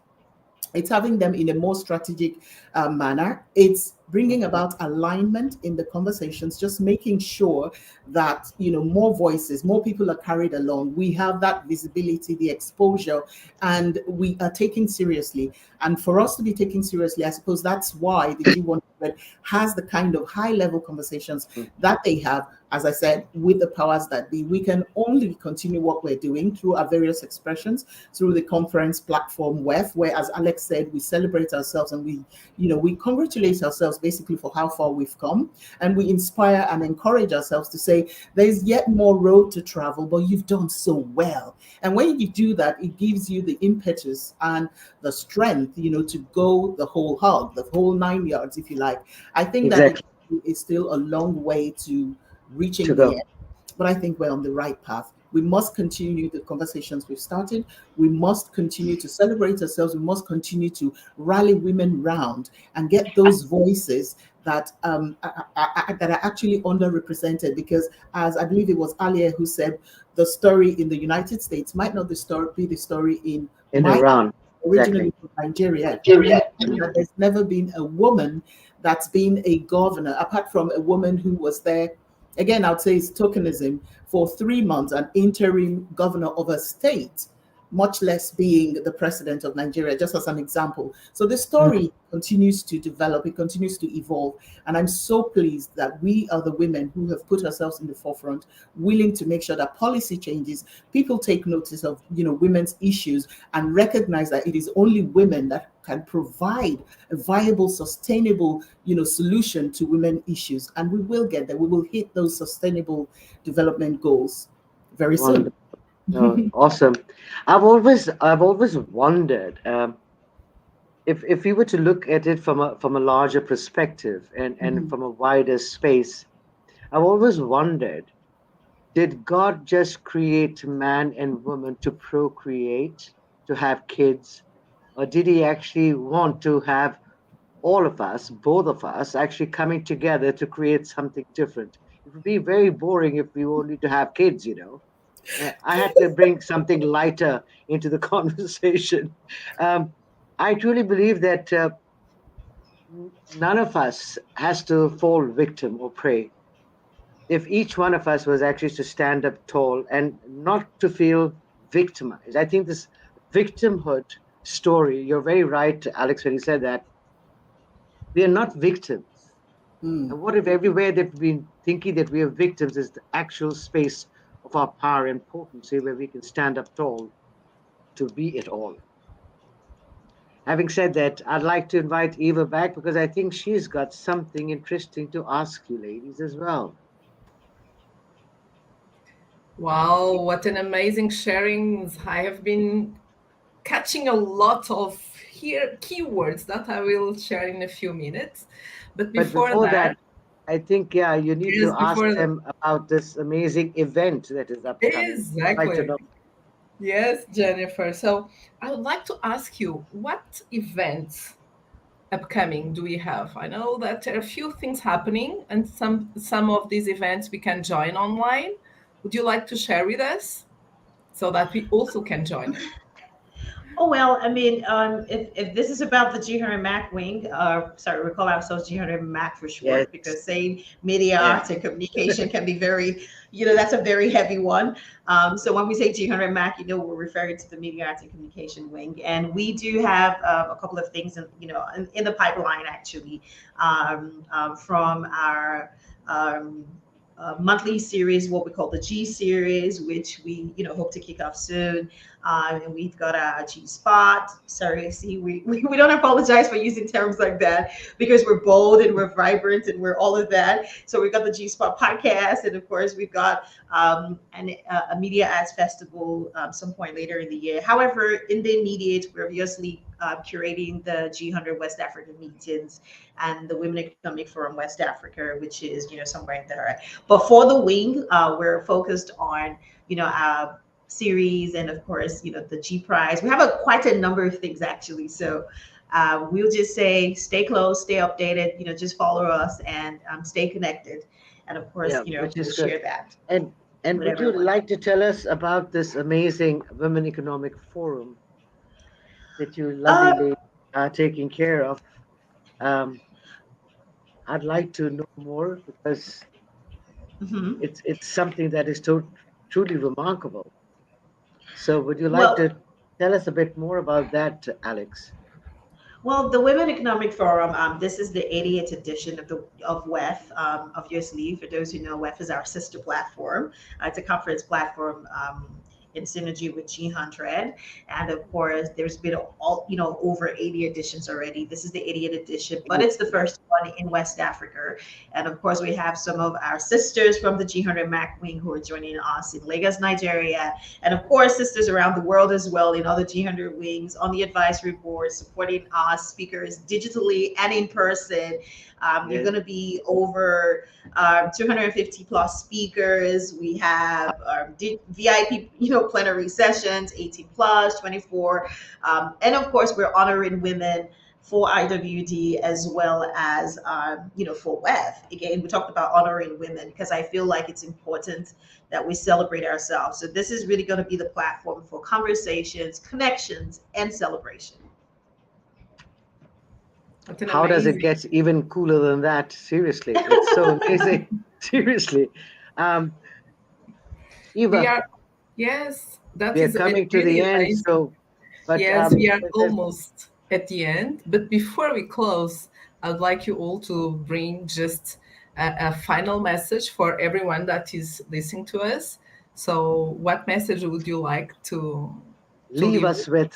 It's having them in a more strategic manner. It's bringing about alignment in the conversations, just making sure that, more voices, more people are carried along. We have that visibility, the exposure, and we are taken seriously. And for us to be taken seriously, I suppose that's why the G100 has the kind of high-level conversations that they have. As I said, with the powers that be, we can only continue what we're doing through our various expressions, through the conference platform WEF, where, as Alex said, we celebrate ourselves and we congratulate ourselves basically for how far we've come, and we inspire and encourage ourselves to say there's yet more road to travel, but you've done so well. And when you do that, it gives you the impetus and the strength, to go the whole hog, the whole 9 yards, if you like. I think that it's still a long way to reaching the end, but I think we're on the right path. We must continue the conversations we've started. We must continue to celebrate ourselves. We must continue to rally women round and get those voices that that are actually underrepresented. Because, as I believe it was Alia who said, the story in the United States might not be the story in In my Iran, originally exactly. from Nigeria. And I know that there's never been a woman that's been a governor, apart from a woman who was there. Again, I would say it's tokenism for 3 months, an interim governor of a state, much less being the president of Nigeria, just as an example. So the story continues to develop, it continues to evolve. And I'm so pleased that we are the women who have put ourselves in the forefront, willing to make sure that policy changes, people take notice of, women's issues, and recognize that it is only women that can provide a viable, sustainable, solution to women issues. And we will get there. We will hit those sustainable development goals very soon. Wonderful. No, awesome. I've always wondered, if we were to look at it from a larger perspective, and Mhm. from a wider space. I've always wondered, did God just create man and woman to procreate, to have kids, or did He actually want to have all of us, both of us, actually coming together to create something different? It would be very boring if we only to have kids. I had to bring something lighter into the conversation. Um, I truly believe that none of us has to fall victim or prey. If each one of us was actually to stand up tall and not to feel victimized. I think this victimhood story, you're very right, Alex, when you said that. We are not victims. Mm. And what if everywhere that we've been thinking that we are victims is the actual space of our power and potency where we can stand up tall to be it all? Having said that, I'd like to invite Eva back because I think she's got something interesting to ask you, ladies, as well. Wow, what an amazing sharing. I have been catching a lot of here keywords that I will share in a few minutes. But But before before that, that, I think, yeah, you need to yes, ask before that, them about this amazing event that is upcoming. I'd like to exactly. know. Yes, Jennifer. So I would like to ask you, what events upcoming do we have? I know that there are a few things happening, and some of these events we can join online. Would you like to share with us so that we also can join it? Oh well, I mean, if this is about the G100 Mac wing, sorry, we call ourselves G100 Mac for Yes, short, because saying media yeah, arts and communication can be very, that's a very heavy one. So when we say G100 Mac, we're referring to the media arts and communication wing, and we do have a couple of things, in the pipeline actually, from our. Monthly series, what we call the G series, which we hope to kick off soon. And we've got a G spot. Sorry, see, we don't apologize for using terms like that, because we're bold and we're vibrant and we're all of that. So we've got the G spot podcast, and of course we've got a media ads festival some point later in the year. However, in the immediate, we're obviously curating the G100 West African meetings and the Women Economic Forum West Africa, which is somewhere in there. But for the wing, we're focused on series, and of course the G Prize. We have quite a number of things actually. So we'll just say stay close, stay updated. Just follow us and stay connected. And of course, yeah, which we'll is good. share that And with would you everyone. like to tell us about this amazing Women Economic Forum that you lovely Uh, ladies are taking care of? Um, I'd like to know more because mhm. it's something that is truly remarkable. So, would you like Well, to tell us a bit more about that, Alex? Well, the Women Economic Forum, this is the 80th edition of WEF. Obviously, for those who know, WEF is our sister platform. It's a conference platform in synergy with G100. And of course, there's been all, over 80 editions already. This is the 80th edition, but it's the first one in West Africa. And of course, we have some of our sisters from the G100 Mac Wing who are joining us in Lagos, Nigeria. And of course, sisters around the world as well in other G100 wings on the advisory board, supporting us, speakers digitally and in person. You're going to be over 250 plus speakers. We have VIP, plenary sessions, 18 plus, 24. And of course, we're honoring women for IWD as well as, for WEF. Again, we talked about honoring women because I feel like it's important that we celebrate ourselves. So this is really going to be the platform for conversations, connections, and celebration. How does it get even cooler than that? Seriously, it's so amazing. Seriously, Eva. Yes, that we are is coming to really the end. amazing. So, but yes, we are almost at the end. But before we close, I'd like you all to bring just a final message for everyone that is listening to us. So, what message would you like to leave us with?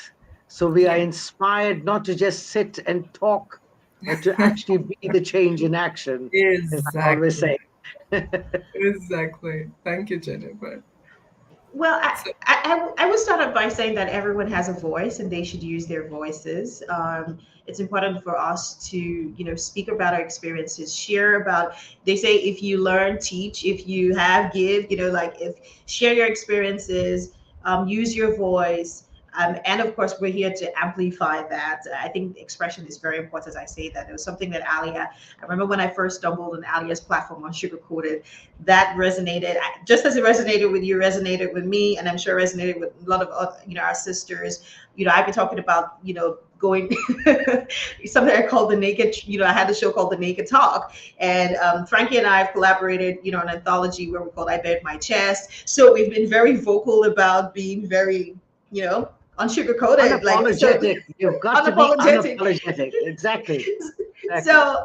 So we are inspired not to just sit and talk, but to actually be the change in action. Exactly. As I always say. Exactly. Thank you, Jennifer. Well, I would start off by saying that everyone has a voice and they should use their voices. It's important for us to, speak about our experiences, share about, they say, if you learn, teach, if you have, give, share your experiences, use your voice. And of course, we're here to amplify that. I think expression is very important as I say that. It was something that Alia, I remember when I first stumbled on Alia's platform on Sugar Coated, that resonated, just as it resonated with you, resonated with me, and I'm sure resonated with a lot of our sisters. I've been talking about, going something I called the naked, I had a show called The Naked Talk, and Frankie and I have collaborated, an anthology where we called I Bared My Chest. So we've been very vocal about being very, unsugar-coated, unapologetic. You've got to be unapologetic. Exactly. So,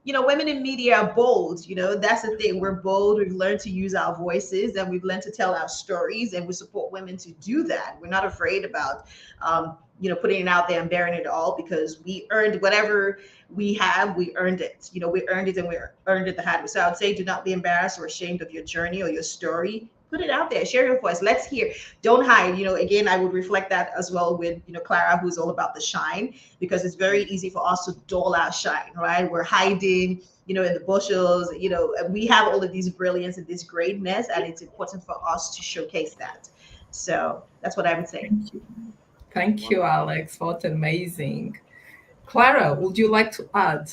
women in media are bold. That's the thing. We're bold. We've learned to use our voices and we've learned to tell our stories, and we support women to do that. We're not afraid about, putting it out there and bearing it all, because we earned whatever we have. We earned it. We earned it, and we earned it the hard way. So I would say, do not be embarrassed or ashamed of your journey or your story. Put it out there, share your voice. Let's hear. Don't hide. Again, I would reflect that as well with, Clara, who's all about the shine, because it's very easy for us to dull our shine, right? We're hiding, in the bushels, we have all of these brilliance and this greatness, and it's important for us to showcase that. So that's what I would say. Thank you, Alex. What amazing. Clara, would you like to add?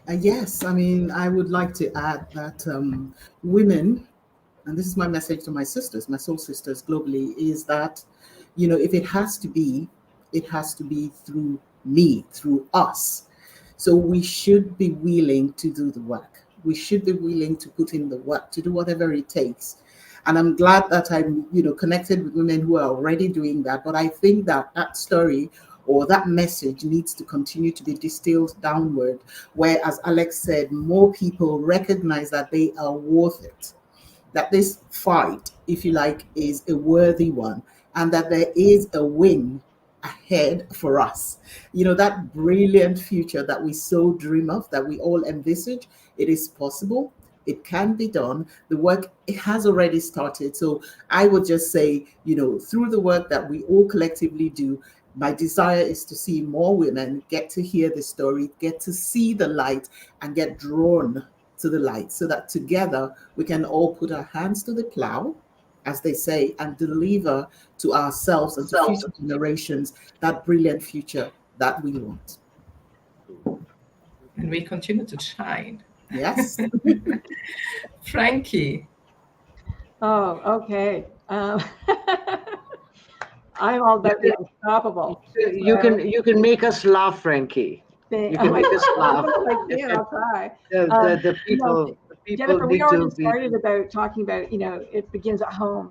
Yes, I mean, I would like to add that women, and this is my message to my sisters, my soul sisters globally, is that, if it has to be, it has to be through me, through us. So we should be willing to do the work. We should be willing to put in the work, to do whatever it takes. And I'm glad that I'm, connected with women who are already doing that. But I think that story or that message needs to continue to be distilled downward, where, as Alex said, more people recognize that they are worth it, that this fight, if you like, is a worthy one, and that there is a win ahead for us. That brilliant future that we so dream of, that we all envisage, it is possible. It can be done. The work, it has already started. So I would just say, through the work that we all collectively do, my desire is to see more women get to hear the story, get to see the light, and get drawn to the light, so that together we can all put our hands to the plow, as they say, and deliver to ourselves and to future generations that brilliant future that we want. And we continue to shine. Yes. Frankie. Oh, okay. I'm all about the unstoppable. You can make us laugh, Frankie. You can make us laugh. I'll try. The people. Jennifer, we already started about talking about, it begins at home.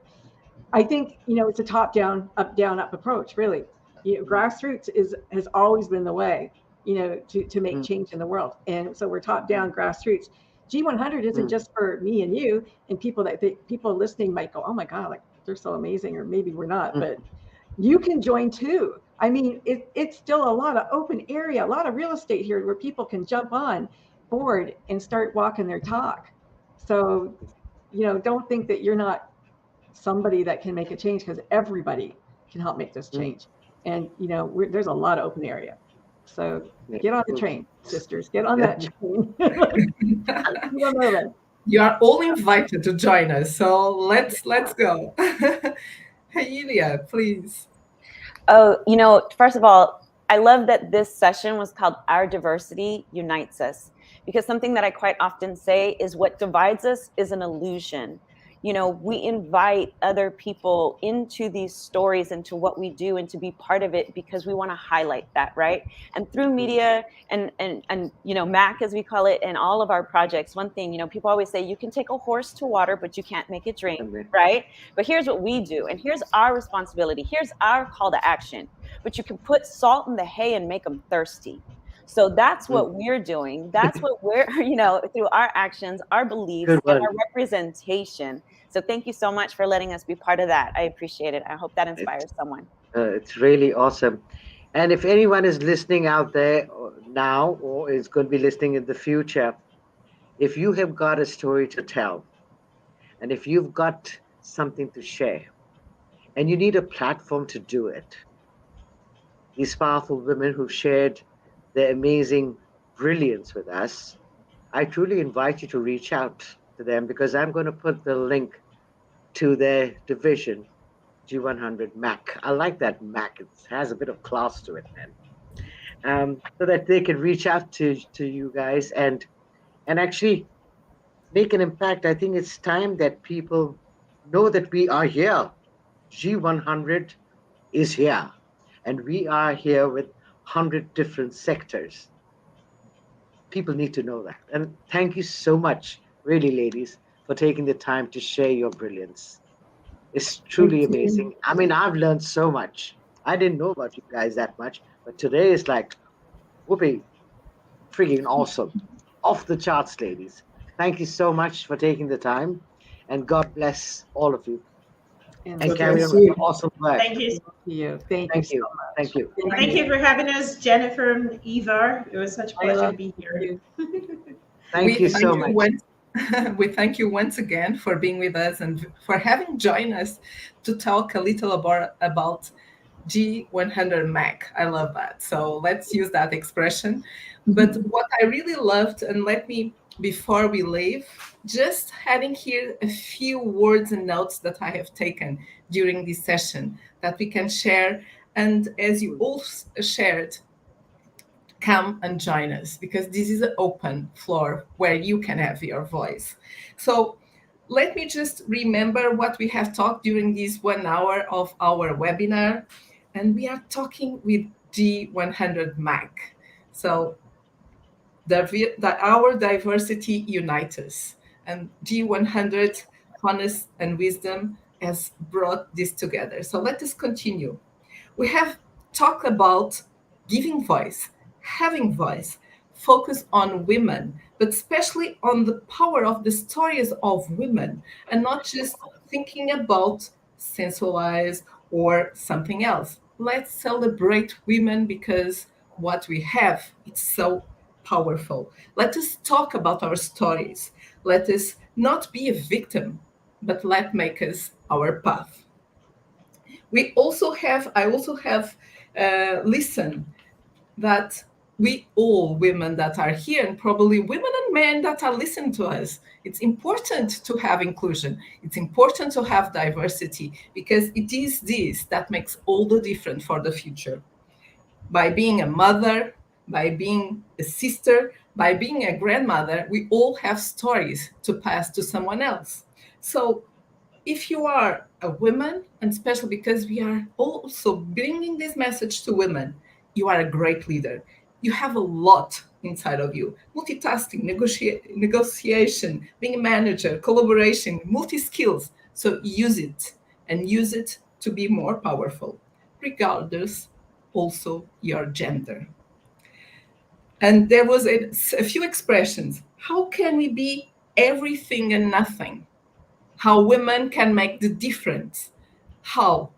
I think, it's a top down, up approach, really. Grassroots has always been the way, to make change in the world. And so we're top down grassroots. G100 isn't just for me and you and people people listening might go, oh my God, like they're so amazing, or maybe we're not, but you can join too. I mean, it's still a lot of open area, a lot of real estate here where people can jump on board and start walking their talk. So, don't think that you're not somebody that can make a change, because everybody can help make this change. And, there's a lot of open area. So get on the train, sisters, get on that train. Keep on moving. You are all invited to join us. So let's go. Hey, Ilya, please. Oh, first of all, I love that this session was called Our Diversity Unites Us, because something that I quite often say is what divides us is an illusion. We invite other people into these stories, into what we do, and to be part of it because we want to highlight that, right? And through media and MAC, as we call it, and all of our projects, one thing, people always say, you can take a horse to water, but you can't make it drink, right? But here's what we do, and here's our responsibility. Here's our call to action. But you can put salt in the hay and make them thirsty. So that's what we're doing. That's what we're, through our actions, our beliefs, and our representation. So thank you so much for letting us be part of that. I appreciate it. I hope that inspires someone. It's really awesome. And if anyone is listening out there now, or is going to be listening in the future, if you have got a story to tell, and if you've got something to share, and you need a platform to do it, these powerful women who've shared their amazing brilliance with us, I truly invite you to reach out to them, because I'm going to put the link to their division, G100 Mac. I like that Mac. It has a bit of class to it, man. So that they can reach out to you guys and actually make an impact. I think it's time that people know that we are here. G100 is here, and we are here with 100 different sectors. People need to know that. And thank you so much, really, ladies, for taking the time to share your brilliance. It's truly amazing. I mean, I've learned so much. I didn't know about you guys that much, but today is like, whoopee, freaking awesome. Off the charts, ladies. Thank you so much for taking the time, and God bless all of you. And carry on with your awesome work. Thank you. Thank you so much. Thank you. Thank you for having us, Jennifer and Eva. It was such a pleasure to be here. Thank you so much. We thank you once again for being with us and for having joined us to talk a little about G100 Mac. I love that. So let's use that expression. But what I really loved, and let me, before we leave, just having here a few words and notes that I have taken during this session that we can share. And as you all shared, come and join us, because this is an open floor where you can have your voice. So let me just remember what we have talked during this 1 hour of our webinar. And we are talking with G100 Mac. So our diversity unites us. And G100, Oneness and Wisdom, has brought this together. So let us continue. We have talked about giving voice, having voice, focus on women, but especially on the power of the stories of women, and not just thinking about sensualize or something else. Let's celebrate women, because what we have, it's so powerful. Let us talk about our stories. Let us not be a victim, but let make us our path. I also have listened that we all women that are here, and probably women and men that are listening to us, it's important to have inclusion. It's important to have diversity, because it is this that makes all the difference for the future. By being a mother, by being a sister, by being a grandmother, we all have stories to pass to someone else. So if you are a woman, and especially because we are also bringing this message to women, you are a great leader. You have a lot inside of you. Multitasking, negotiation, being a manager, collaboration, multi-skills. So use it, and use it to be more powerful, regardless also your gender. And there was a few expressions. How can we be everything and nothing? How women can make the difference, How?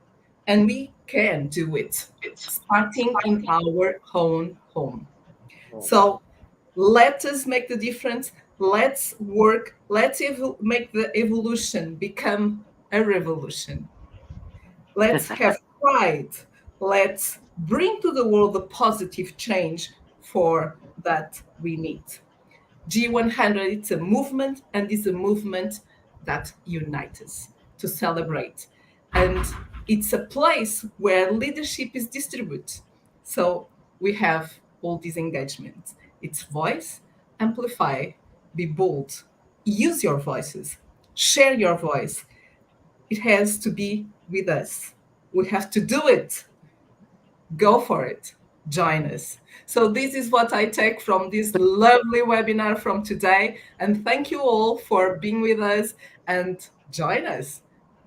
And we can do it, starting in our own home. So let us make the difference. Let's work. Let's make the evolution become a revolution. Let's have pride. Let's bring to the world the positive change for that we need. G100, it's a movement, and it's a movement that unites us to celebrate. And it's a place where leadership is distributed. So we have all these engagements. It's voice, amplify, be bold, use your voices, share your voice. It has to be with us. We have to do it. Go for it. Join us. So this is what I take from this lovely webinar from today. And thank you all for being with us and join us.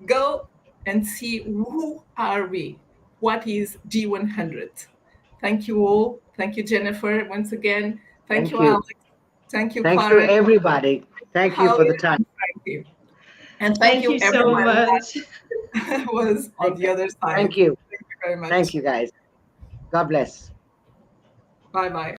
Go and see who are we? What is G100? Thank you all. Thank you, Jennifer, once again. Thank you, Thank you. Alex. Thank you, Thank you, Clara. everybody. Thank you for the time. Thank you. And thank Thank you, you so everyone much. that was on the other side. Thank you. Thank you very much. Thank you, guys. God bless. Bye-bye.